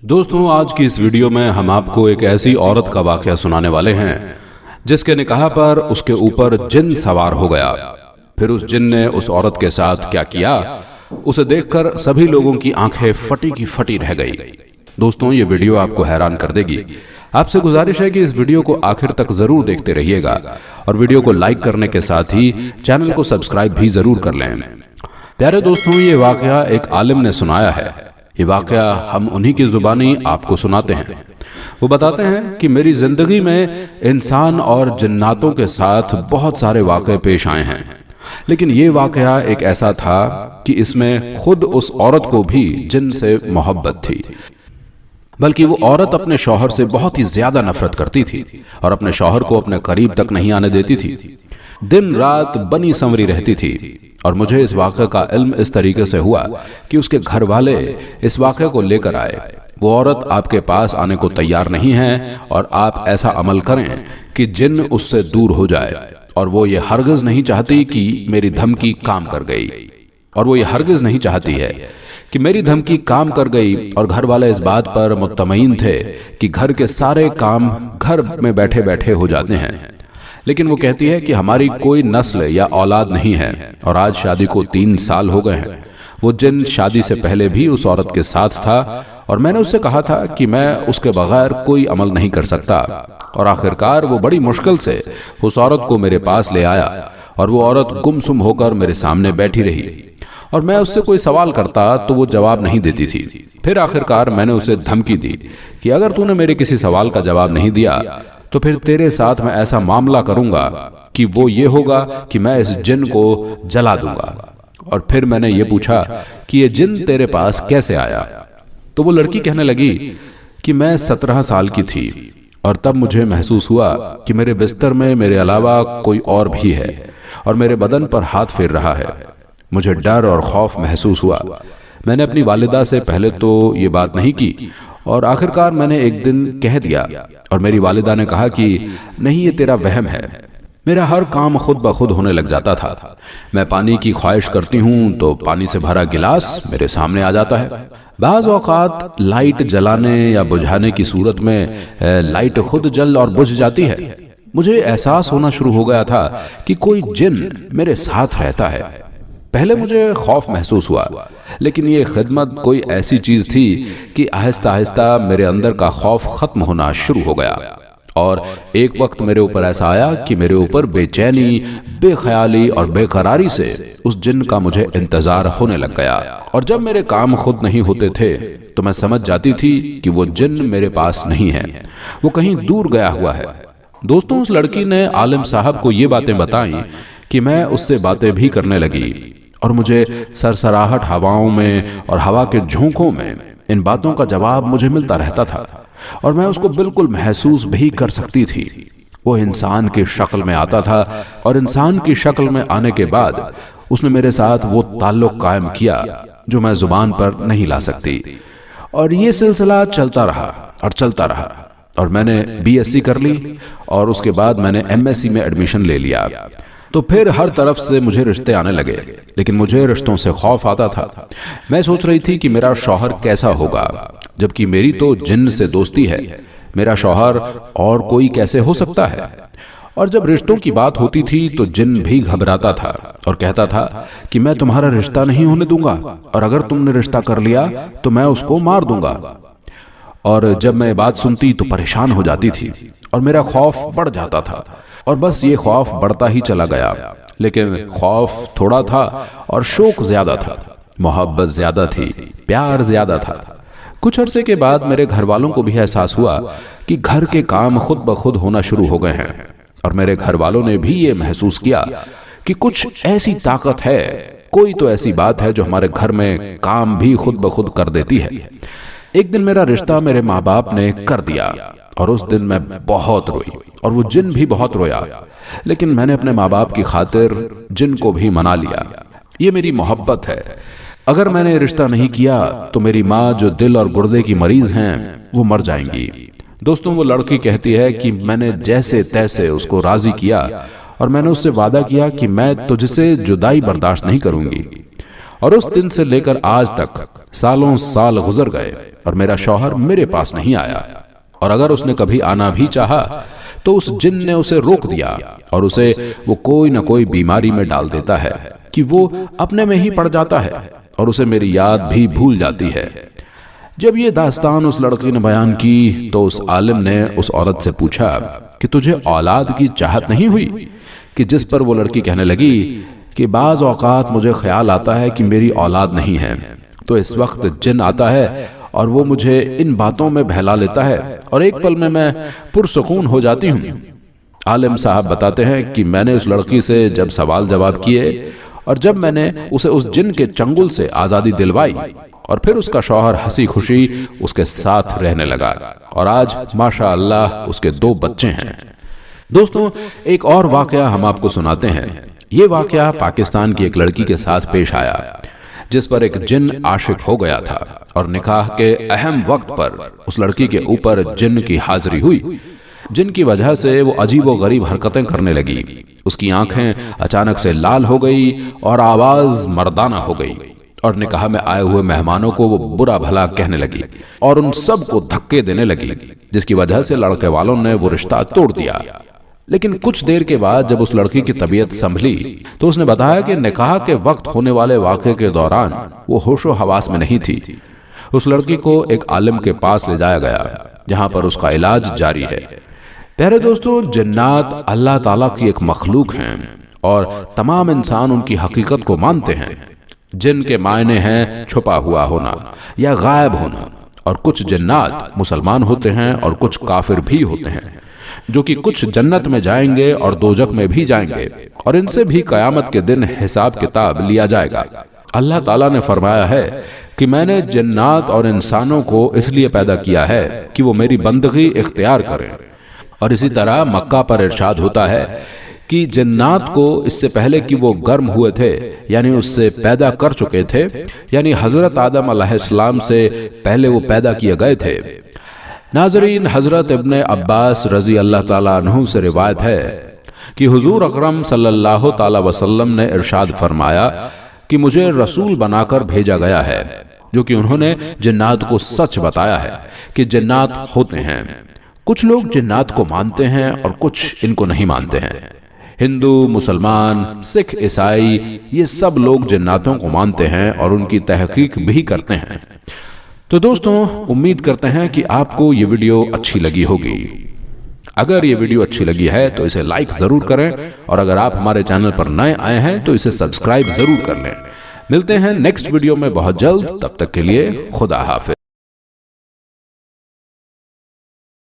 दोस्तों, आज की इस वीडियो में हम आपको एक ऐसी औरत का वाकया सुनाने वाले हैं जिसके निकाह पर उसके ऊपर जिन सवार हो गया। फिर उस जिन ने उस औरत के साथ क्या किया, उसे देखकर सभी लोगों की आंखें फटी की फटी रह गई। दोस्तों, ये वीडियो आपको हैरान कर देगी। आपसे गुजारिश है कि इस वीडियो को आखिर तक जरूर देखते रहिएगा और वीडियो को लाइक करने के साथ ही चैनल को सब्सक्राइब भी जरूर कर लें। प्यारे दोस्तों, ये वाकया एक आलिम ने सुनाया है। ये वाकया हम उन्हीं की जुबानी आपको सुनाते हैं। वो बताते हैं कि मेरी जिंदगी में इंसान और जिन्नातों के साथ बहुत सारे वाकये पेश आए हैं, लेकिन ये वाकया एक ऐसा था कि इसमें खुद उस औरत को भी जिन से मोहब्बत थी, बल्कि वो औरत अपने शौहर से बहुत ही ज्यादा नफरत करती थी और अपने शौहर को अपने करीब तक नहीं आने देती थी। दिन रात बनी संवरी रहती थी। और मुझे इस वाक़े का इल्म इस तरीके से हुआ कि उसके घर वाले इस वाक़े को लेकर आए। वो औरत आपके पास आने को तैयार नहीं है और आप ऐसा अमल करें कि जिन उससे दूर हो जाए। और वो ये हरगिज़ नहीं चाहती कि मेरी धमकी काम कर गई, और वो ये हरगिज़ नहीं चाहती है कि मेरी धमकी काम कर गई। और घर वाले इस बात पर मुत्तमईन थे कि घर के सारे काम घर में बैठे बैठे हो जाते हैं, लेकिन वो कहती है कि हमारी कोई नस्ल या औलाद नहीं है और आज शादी को 3 साल हो गए हैं। वो जिन शादी से पहले भी उस औरत के साथ था और मैंने उससे कहा था कि मैं उसके बगैर कोई अमल नहीं कर सकता। और आखिरकार वो बड़ी मुश्किल से उस औरत को मेरे पास ले आया और वो औरत गुमसुम होकर मेरे सामने बैठी रही और मैं उससे कोई सवाल करता तो वो जवाब नहीं देती थी। फिर आखिरकार मैंने उसे धमकी दी कि अगर तूने मेरे किसी सवाल का जवाब नहीं दिया तो फिर तेरे साथ मैं ऐसा मामला करूंगा कि वो ये होगा कि मैं इस जिन को जला दूंगा। और फिर मैंने ये पूछा कि ये जिन तेरे पास कैसे आया। तो वो लड़की कहने लगी कि मैं 17 साल की थी और तब मुझे महसूस हुआ कि मेरे बिस्तर में मेरे अलावा कोई और भी है और मेरे बदन पर हाथ फेर रहा है। मुझे डर और खौफ महसूस हुआ। मैंने अपनी वालिदा से पहले तो ये बात नहीं की और आखिरकार मैंने एक दिन कह दिया और मेरी वालिदा ने कहा कि नहीं, ये तेरा वहम है। मेरा हर काम खुद ब खुद होने लग जाता था। मैं पानी की ख्वाहिश करती हूँ तो पानी से भरा गिलास मेरे सामने आ जाता है। बाज़ औक़ात लाइट जलाने या बुझाने की सूरत में लाइट खुद जल और बुझ जाती है। मुझे एहसास होना शुरू हो गया था कि कोई जिन मेरे साथ रहता है। पहले मुझे खौफ महसूस हुआ, लेकिन ये खिदमत कोई ऐसी चीज थी कि आहिस्ता आहिस्ता मेरे अंदर का खौफ खत्म होना शुरू हो गया। और एक वक्त मेरे ऊपर ऐसा आया कि मेरे ऊपर बेचैनी, बेख्याली और बेकरारी से उस जिन का मुझे इंतजार होने लग गया। और जब मेरे काम खुद नहीं होते थे तो मैं समझ जाती थी कि वो जिन मेरे पास नहीं है, वो कहीं दूर गया हुआ है। दोस्तों, उस लड़की ने आलिम साहब को ये बातें बताई कि मैं उससे बातें भी करने लगी और मुझे सरसराहट हवाओं में और हवा के झोंकों में इन बातों का जवाब मुझे मिलता रहता था और मैं उसको बिल्कुल महसूस भी कर सकती थी। वो इंसान की शक्ल में आता था और इंसान की शक्ल में आने के बाद उसने मेरे साथ वो ताल्लुक कायम किया जो मैं जुबान पर नहीं ला सकती। और ये सिलसिला चलता रहा और चलता रहा और मैंने BSc कर ली और उसके बाद मैंने MSc में एडमिशन ले लिया। तो फिर हर तरफ से मुझे रिश्ते आने लगे, लेकिन मुझे रिश्तों से खौफ आता था। मैं सोच रही थी कि मेरा शौहर कैसा होगा, जबकि मेरी तो जिन से दोस्ती है। मेरा शौहर और कोई कैसे हो सकता है। और जब रिश्तों की बात होती थी तो जिन भी घबराता था और कहता था कि मैं तुम्हारा रिश्ता नहीं होने दूंगा और अगर तुमने रिश्ता कर लिया तो मैं उसको मार दूंगा। और जब मैं बात सुनती तो परेशान हो जाती थी और मेरा खौफ बढ़ जाता था और बस ये खौफ बढ़ता ही चला गया। लेकिन खौफ थोड़ा था और शौक ज्यादा था, मोहब्बत ज्यादा थी, प्यार ज्यादा था। कुछ अरसे के बाद मेरे घर वालों को भी एहसास हुआ कि घर के काम खुद ब खुद होना शुरू हो गए हैं और मेरे घर वालों ने भी ये महसूस किया कि कुछ ऐसी ताकत है, कोई तो ऐसी बात है जो हमारे घर में काम भी खुद ब खुद कर देती है। एक दिन मेरा रिश्ता मेरे माँ बाप ने कर दिया और उस दिन मैं बहुत रोई और वो जिन भी बहुत रोया, लेकिन मैंने अपने माँ बाप की खातिर जिन को भी मना लिया। ये मेरी मोहब्बत है। अगर मैंने रिश्ता नहीं किया तो मेरी माँ जो दिल और गुर्दे की मरीज हैं वो मर जाएंगी। दोस्तों, वो लड़की कहती है कि मैंने जैसे तैसे उसको राजी किया और मैंने उससे वादा किया कि मैं तुझसे जुदाई बर्दाश्त नहीं करूंगी। और उस दिन से लेकर आज तक सालों साल गुजर गए और मेरा शौहर मेरे पास नहीं आया, और अगर उसने कभी आना भी चाहा तो उस जिन ने उसे रोक दिया और उसे वो कोई ना कोई बीमारी में डाल देता है कि वो अपने में ही पड़ जाता है और उसे मेरी याद भी भूल जाती है। जब ये दास्तान उस लड़की ने बयान की तो उस आलिम ने उस औरत से पूछा कि तुझे औलाद की चाहत नहीं हुई? कि जिस पर वो लड़की कहने लगी कि बाज औकात मुझे ख्याल आता है कि मेरी औलाद नहीं है, तो इस वक्त जिन आता है और वो मुझे इन बातों में बहला लेता है और एक पल में मैं पुरसुकून हो जाती हूँ। आलिम साहब बताते हैं कि मैंने उस लड़की से जब सवाल जवाब किए और जब मैंने उसे उस जिन के चंगुल से आज़ादी दिलवाई और फिर उसका शौहर हंसी खुशी उसके साथ रहने लगा और आज माशाअल्लाह उसके 2 बच्चे हैं। दोस्तों, एक और वाकया हम आपको सुनाते हैं। ये वाकया पाकिस्तान की एक लड़की के साथ पेश आया जिस पर एक जिन आशिक हो गया था और निकाह के अहम वक्त पर उस लड़की के ऊपर जिन की हाजिरी हुई, जिनकी वजह से वो अजीब व गरीब हरकतें करने लगी। उसकी आंखें अचानक से लाल हो गई और आवाज मर्दाना हो गई और निकाह में आए हुए मेहमानों को वो बुरा भला कहने लगी और उन सब को धक्के देने लगी, जिसकी वजह से लड़के वालों ने वो रिश्ता तोड़ दिया। लेकिन कुछ देर के बाद जब उस लड़की की तबीयत संभली तो उसने बताया कि निकाह के वक्त होने वाले वाक़े के दौरान वो होशो हवास में नहीं थी। उस लड़की को एक आलिम के पास ले जाया गया जहां पर उसका इलाज जारी है। प्यारे दोस्तों, जिन्नात अल्लाह ताला की एक मखलूक हैं और तमाम इंसान उनकी हकीकत को मानते हैं। जिन के मायने हैं छुपा हुआ होना या गायब होना, और कुछ जिन्नात मुसलमान होते हैं और कुछ काफिर भी होते हैं, जो कि कुछ जन्नत में जाएंगे और दोजख में भी जाएंगे और इनसे भी कयामत के दिन हिसाब किताब लिया जाएगा। अल्लाह ताला ने फरमाया है कि मैंने जिन्नात और इंसानों को इसलिए पैदा किया है कि वो मेरी बंदगी इख्तियार करें। और इसी तरह मक्का पर इरशाद होता है कि जिन्नात को इससे पहले कि वो गर्म हुए थे, यानी उससे पैदा कर चुके थे, यानी हजरत आदम अलैहिस्सलाम से पहले वो पैदा किए गए थे। नाज़रीन, हजरत इब्ने अब्बास रजी अल्लाह ताला अन्हु से रिवायत है कि हुजूर अकरम सल्लल्लाहु ताला वसल्लम ने इरशाद फरमाया कि मुझे रसूल बनाकर भेजा गया है, जो कि उन्होंने जिन्नात को सच बताया है कि जिन्नात होते हैं। कुछ लोग जिन्नात को मानते हैं और कुछ इनको नहीं मानते हैं। हिंदू, मुसलमान, सिख, ईसाई, ये सब लोग जिन्नातों को मानते हैं और उनकी तहकीक भी करते हैं। तो दोस्तों, उम्मीद करते हैं कि आपको ये वीडियो अच्छी लगी होगी। अगर ये वीडियो अच्छी लगी है तो इसे लाइक जरूर करें और अगर आप हमारे चैनल पर नए आए हैं तो इसे सब्सक्राइब जरूर कर लें। मिलते हैं नेक्स्ट वीडियो में बहुत जल्द, तब तक के लिए खुदा हाफिज।